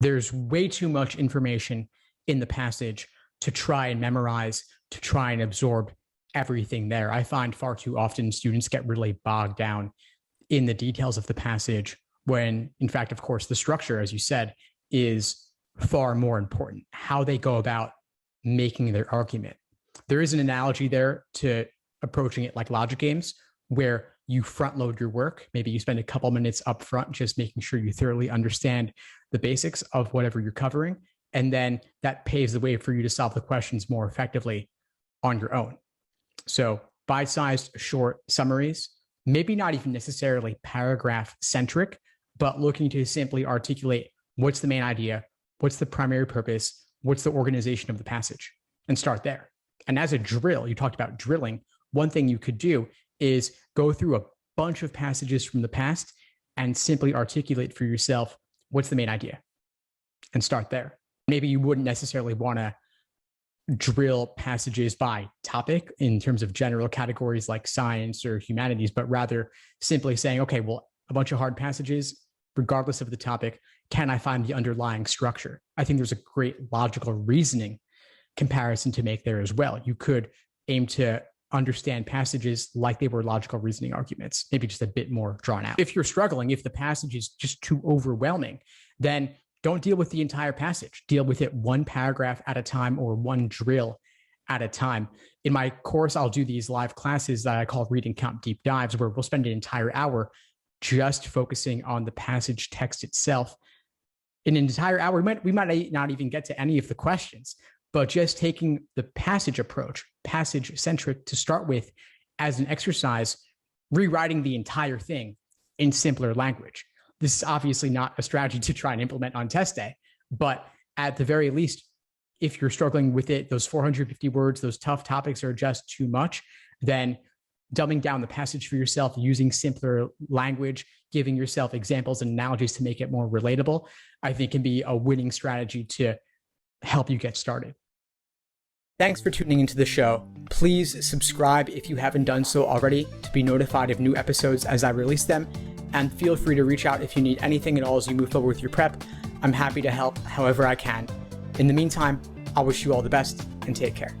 There's way too much information in the passage to try and memorize, to try and absorb everything there. I find far too often students get really bogged down in the details of the passage when, in fact, of course, the structure, as you said, is far more important. How they go about making their argument. There is an analogy there to approaching it like logic games, where you front load your work. Maybe you spend a couple minutes up front just making sure you thoroughly understand the basics of whatever you're covering. And then that paves the way for you to solve the questions more effectively on your own. So bite-sized short summaries, maybe not even necessarily paragraph centric, but looking to simply articulate what's the main idea, what's the primary purpose, what's the organization of the passage, and start there. And as a drill, you talked about drilling. One thing you could do is go through a bunch of passages from the past and simply articulate for yourself what's the main idea and start there. Maybe you wouldn't necessarily want to drill passages by topic in terms of general categories like science or humanities, but rather simply saying, okay, well, a bunch of hard passages, regardless of the topic, can I find the underlying structure? I think there's a great logical reasoning comparison to make there as well. You could aim to understand passages like they were logical reasoning arguments, maybe just a bit more drawn out. If you're struggling, if the passage is just too overwhelming, then don't deal with the entire passage. Deal with it one paragraph at a time or one drill at a time. In my course, I'll do these live classes that I call Read and Count Deep Dives, where we'll spend an entire hour just focusing on the passage text itself. In an entire hour, we might not even get to any of the questions, but just taking the passage approach, passage centric to start with as an exercise, rewriting the entire thing in simpler language. This is obviously not a strategy to try and implement on test day, but at the very least, if you're struggling with it, those 450 words, those tough topics are just too much, then dumbing down the passage for yourself, using simpler language, giving yourself examples and analogies to make it more relatable, I think can be a winning strategy to help you get started. Thanks for tuning into the show. Please subscribe if you haven't done so already to be notified of new episodes as I release them. And feel free to reach out if you need anything at all as you move forward with your prep. I'm happy to help however I can. In the meantime, I'll wish you all the best and take care.